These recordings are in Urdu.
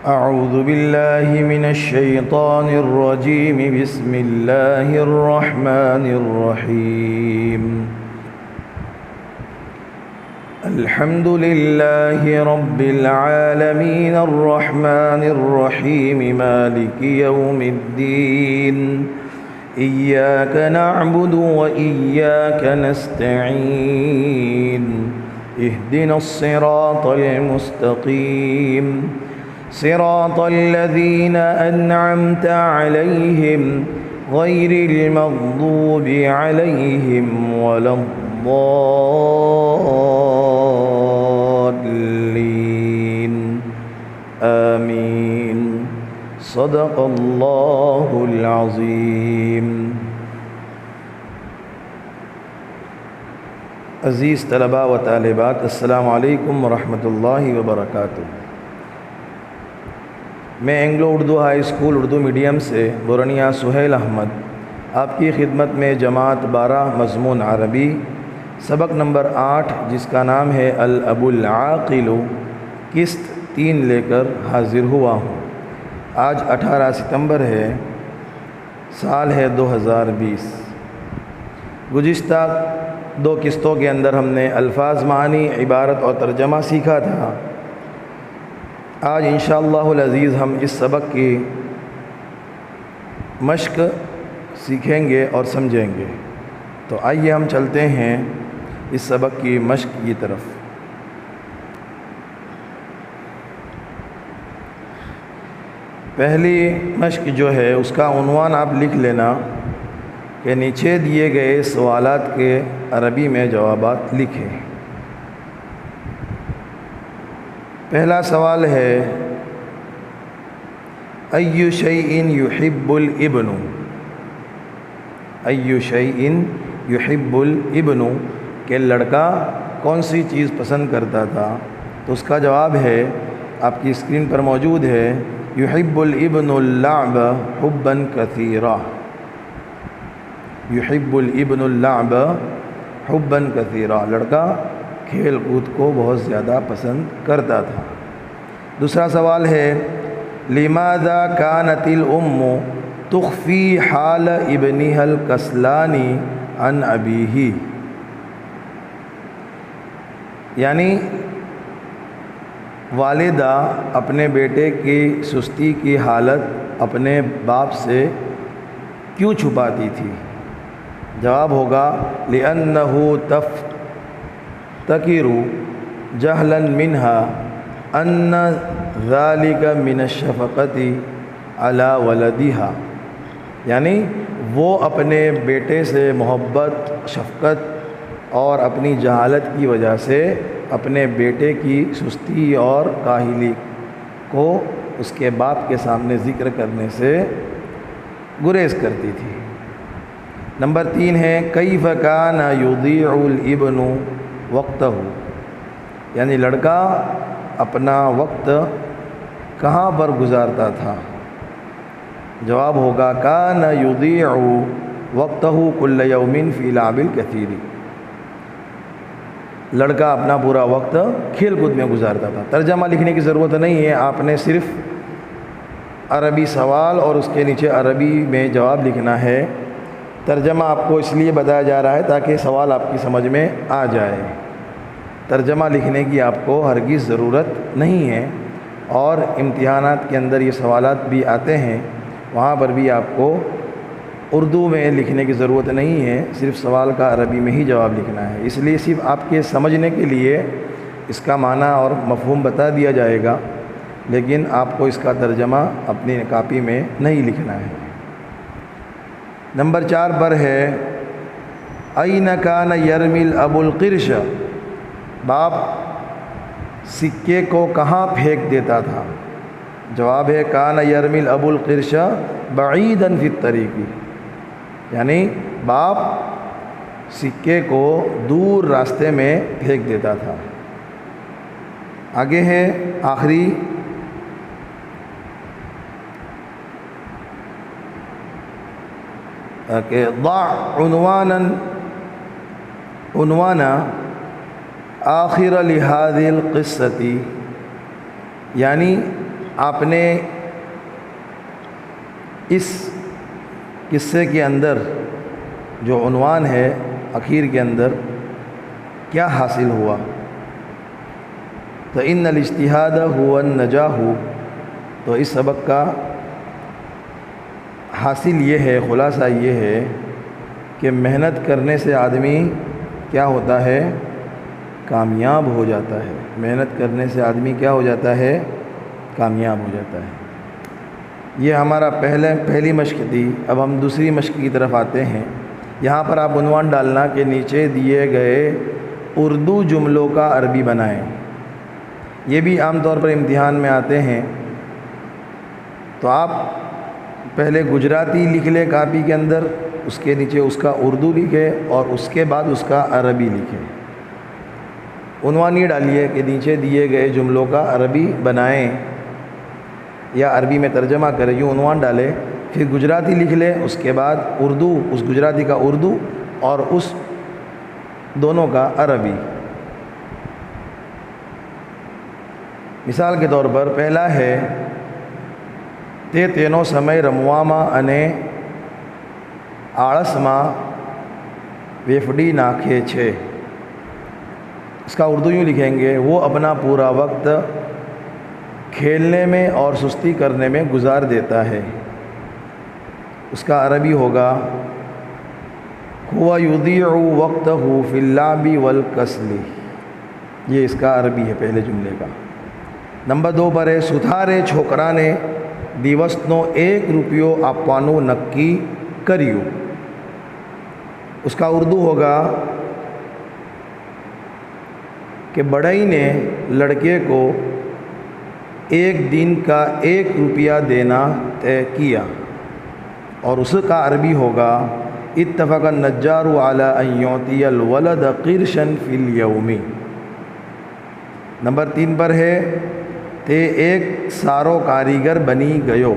أعوذ بالله من الشيطان الرجيم. بسم الله الرحمن الرحيم. الحمد لله رب العالمين الرحمن الرحيم مالك يوم الدين. إياك نعبد وإياك نستعين. اهدنا الصراط المستقيم صراط الذين أنعمت عليهم غير المغضوب عليهم ولا الضالين. آمين. صدق الله العظيم. عزیز طلباء و طالبات، السلام علیکم ورحمۃ اللہ وبرکاتہ. میں Anglo Urdu high school Urdu medium سے برنیا سہیل احمد آپ کی خدمت میں جماعت 12 مضمون عربی سبق نمبر 8 جس کا نام ہے الاب العاقل قسط 3 لے کر حاضر ہوا ہوں. آج 18 ستمبر ہے، سال ہے 2020. گزشتہ 2 قسطوں کے اندر ہم نے الفاظ، معنی، عبارت اور ترجمہ سیکھا تھا. آج انشاءاللہ العزیز ہم اس سبق کی مشق سیکھیں گے اور سمجھیں گے. تو آئیے ہم چلتے ہیں اس سبق کی مشق کی طرف. پہلی مشق جو ہے اس کا عنوان آپ لکھ لینا کہ نیچے دیے گئے سوالات کے عربی میں جوابات لکھیں. پہلا سوال ہے ای شیء یحب الابن. ای شیء یحب الابن کہ لڑکا کون سی چیز پسند کرتا تھا. تو اس کا جواب ہے آپ کی اسکرین پر موجود ہے. یحب الابن اللعب حبا کثیرا. یحب الابن اللعب حبا کثیرا، لڑکا کھیل کود کو بہت زیادہ پسند کرتا تھا. دوسرا سوال ہے لماذا كانت الام تخفی حال ابنها الکسلان عن ابیہ. یعنی والدہ اپنے بیٹے کی سستی کی حالت اپنے باپ سے کیوں چھپاتی تھی. جواب ہوگا لأنه تفتكر جهلا منها ان ذلك من الشفقة على ولدها. یعنی وہ اپنے بیٹے سے محبت، شفقت اور اپنی جہالت کی وجہ سے اپنے بیٹے کی سستی اور کاہلی کو اس کے باپ کے سامنے ذکر کرنے سے گریز کرتی تھی. نمبر 3 ہے کیف کان یضیع الابن وقتہ. یعنی لڑکا اپنا وقت کہاں پر گزارتا تھا. جواب ہوگا کان یضیع وقتہ کل یوم فی لعب الکثیر. لڑکا اپنا پورا وقت کھیل کود میں گزارتا تھا. ترجمہ لکھنے کی ضرورت نہیں ہے، آپ نے صرف عربی سوال اور اس کے نیچے عربی میں جواب لکھنا ہے. ترجمہ آپ کو اس لیے بتایا جا رہا ہے تاکہ سوال آپ کی سمجھ میں آ جائے. ترجمہ لکھنے کی آپ کو ہرگز ضرورت نہیں ہے، اور امتحانات کے اندر یہ سوالات بھی آتے ہیں، وہاں پر بھی آپ کو اردو میں لکھنے کی ضرورت نہیں ہے، صرف سوال کا عربی میں ہی جواب لکھنا ہے. اس لیے صرف آپ کے سمجھنے کے لیے اس کا معنی اور مفہوم بتا دیا جائے گا، لیکن آپ کو اس کا ترجمہ اپنی کاپی میں نہیں لکھنا ہے. نمبر 4 پر ہے این کان یرمی الاب القرش. باپ سکے کو کہاں پھینک دیتا تھا. جواب ہے کان یرمی الاب القرش بعیدا فی الطریق. یعنی باپ سکے کو دور راستے میں پھینک دیتا تھا. آگے ہے آخری کہ ضع عنوانا آخر لهذه القصة. یعنی آپ نے اس قصے کے اندر جو عنوان ہے اخیر کے اندر کیا حاصل ہوا؟ تو ان الاجتہاد هو النجاح، تو اس سبق کا حاصل یہ ہے، خلاصہ یہ ہے کہ محنت کرنے سے آدمی کیا ہوتا ہے؟ کامیاب ہو جاتا ہے۔ محنت کرنے سے آدمی کیا ہو جاتا ہے؟ کامیاب ہو جاتا ہے۔ یہ ہمارا پہلی مشق تھی۔ اب ہم دوسری مشق کی طرف آتے ہیں۔ یہاں پر آپ عنوان ڈالنا کہ نیچے دیے گئے اردو جملوں کا عربی بنائیں۔ یہ بھی عام طور پر امتحان میں آتے ہیں، تو آپ پہلے گجراتی لکھ لیں کاپی کے اندر، اس کے نیچے اس کا اردو لکھیں اور اس کے بعد اس کا عربی لکھیں۔ عنوان یہ ڈالیے کہ نیچے دیے گئے جملوں کا عربی بنائیں یا عربی میں ترجمہ کریں، یوں عنوان ڈالیں، پھر گجراتی لکھ لیں، اس کے بعد اردو، اس گجراتی کا اردو اور اس دونوں کا عربی۔ مثال کے طور پر پہلا ہے تے تینوں سمے رمواما انے آڑسما ویفڈی ناکھے چھے۔ اس کا اردو یوں لکھیں گے، وہ اپنا پورا وقت کھیلنے میں اور سستی کرنے میں گزار دیتا ہے۔ اس کا عربی ہوگا ہوا یضیع وقتہ فی اللعب والکسل۔ یہ اس کا عربی ہے پہلے جملے کا۔ نمبر 2 پر ہے ستھارے چھوکرانے دیوستنو 1 روپیو آپوانو نکی کریو۔ اس کا اردو ہوگا کہ بڑئی نے لڑکے کو 1 دن کا 1 روپیہ دینا طے کیا، اور اس کا عربی ہوگا اتفق النجار علی ان یعطی الولد قرشا فی الیوم۔ نمبر 3 پر ہے تے ایک سارو کاریگر بنی گیو،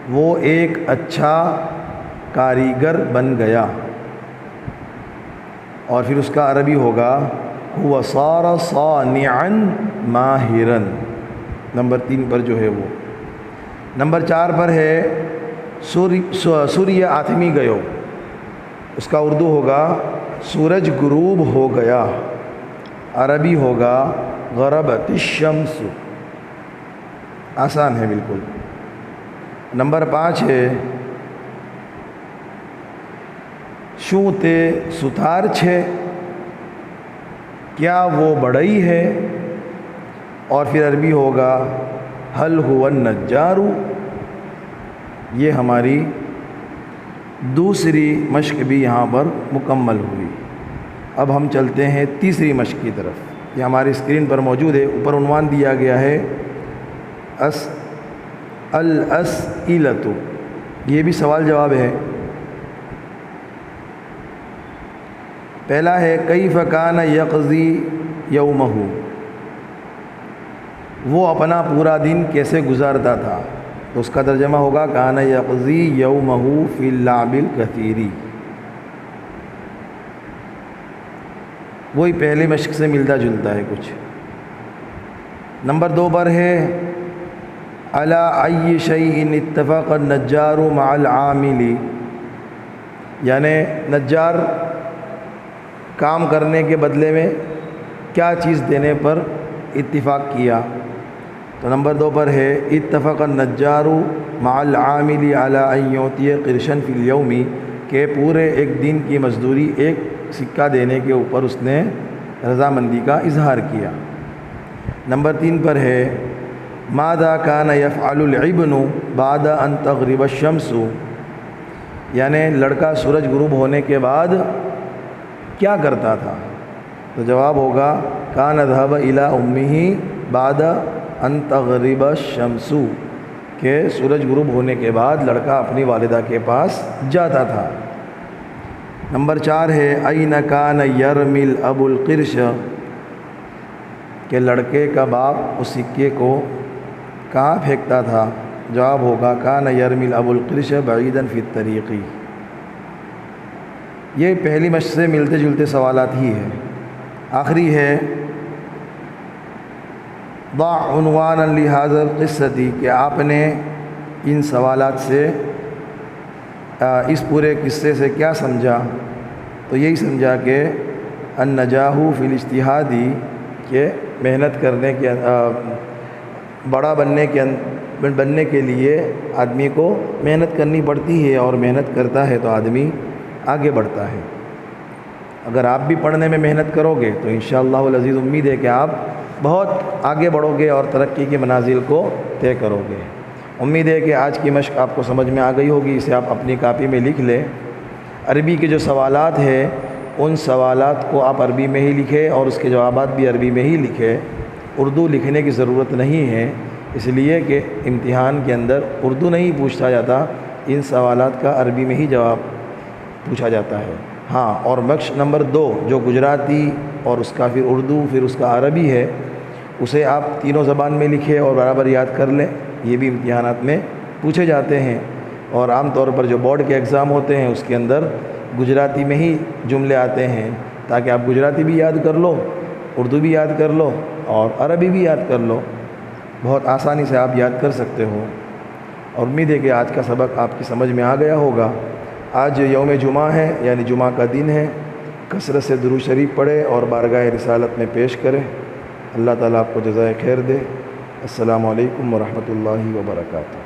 وہ ایک اچھا کاریگر بن گیا، اور پھر اس کا عربی ہوگا هو صار صانعا ماہرا۔ نمبر 3 پر جو ہے وہ۔ نمبر 4 پر ہے سوریہ آتمی گیو، اس کا اردو ہوگا سورج غروب ہو گیا، عربی ہوگا غربت الشمس۔ آسان ہے بالکل۔ نمبر 5 ہے شوں تے ستھار چھے، کیا وہ بڑئی ہے، اور پھر عربی ہوگا حل هو النجار۔ یہ ہماری دوسری مشق بھی یہاں پر مکمل ہوئی۔ اب ہم چلتے ہیں تیسری مشق کی طرف۔ یہ ہماری اسکرین پر موجود ہے، اوپر عنوان دیا گیا ہے الاسئلۃ۔ یہ بھی سوال جواب ہے۔ پہلا ہے کیف کان یقضی یومہ، وہ اپنا پورا دن کیسے گزارتا تھا، تو اس کا ترجمہ ہوگا کان یقضی یومہ فی اللعب الکثیر۔ وہی پہلی مشق سے ملتا جلتا ہے کچھ۔ نمبر 2 پر ہے علی ای شیء اتفق النجار مع العامل، یعنی نجار کام کرنے کے بدلے میں کیا چیز دینے پر اتفاق کیا، تو نمبر 2 پر ہے اتفق النجار مع العامل علی ان یعطی قرشا فی الیوم، کہ پورے 1 دن کی مزدوری 1 سکہ دینے کے اوپر اس نے رضامندی کا اظہار کیا۔ نمبر 3 پر ہے ماذا کان یفعل الابن بعد ان تغرب الشمس، یعنی لڑکا سورج غروب ہونے کے بعد کیا کرتا تھا، تو جواب ہوگا کان ذهب الی امہ بعد ان تغرب الشمس، کہ سورج غروب ہونے کے بعد لڑکا اپنی والدہ کے پاس جاتا تھا۔ نمبر 4 ہے این کان یرمی الاب القرش، کہ لڑکے کا باپ اس سکے کو کہاں پھینکتا تھا، جواب ہوگا کان یرمی الاب القرش بعیدا فی الطریق۔ یہ پہلی مشق سے ملتے جلتے سوالات ہی ہے۔ آخری ہے ضع عنوانا لهذا القصة کہ آپ نے ان سوالات سے اس پورے قصے سے کیا سمجھا؟ تو یہی سمجھا کہ النجاح فی الاجتہاد، کہ محنت کرنے کے بڑا بننے کے لیے آدمی کو محنت کرنی پڑتی ہے، اور محنت کرتا ہے تو آدمی آگے بڑھتا ہے۔ اگر آپ بھی پڑھنے میں محنت کرو گے تو انشاءاللہ العزیز امید ہے کہ آپ بہت آگے بڑھو گے اور ترقی کی منازل کو طے کرو گے۔ امید ہے کہ آج کی مشق آپ کو سمجھ میں آ گئی ہوگی، اسے آپ اپنی کاپی میں لکھ لیں۔ عربی کے جو سوالات ہیں ان سوالات کو آپ عربی میں ہی لکھیں اور اس کے جوابات بھی عربی میں ہی لکھیں، اردو لکھنے کی ضرورت نہیں ہے، اس لیے کہ امتحان کے اندر اردو نہیں پوچھا جاتا، ان سوالات کا عربی میں ہی جواب پوچھا جاتا ہے۔ ہاں، اور بخش نمبر 2 جو گجراتی اور اس کا پھر اردو پھر اس کا عربی ہے، اسے آپ تینوں زبان میں لکھیں اور برابر یاد کر لیں، یہ بھی امتحانات میں پوچھے جاتے ہیں۔ اور عام طور پر جو بورڈ کے ایگزام ہوتے ہیں اس کے اندر گجراتی میں ہی جملے آتے ہیں، تاکہ آپ گجراتی بھی یاد کر لو، اردو بھی یاد کر لو اور عربی بھی یاد کر لو، بہت آسانی سے آپ یاد کر سکتے ہو۔ اور امید ہے کہ آج کا سبق آپ کی سمجھ میں آ گیا ہوگا۔ آج یوم جمعہ ہے، یعنی جمعہ کا دن ہے، کثرت سے درود شریف پڑھے اور بارگاہ رسالت میں پیش کریں۔ اللہ تعالیٰ آپ کو جزائے خیر دے۔ السلام علیکم ورحمۃ اللہ وبرکاتہ۔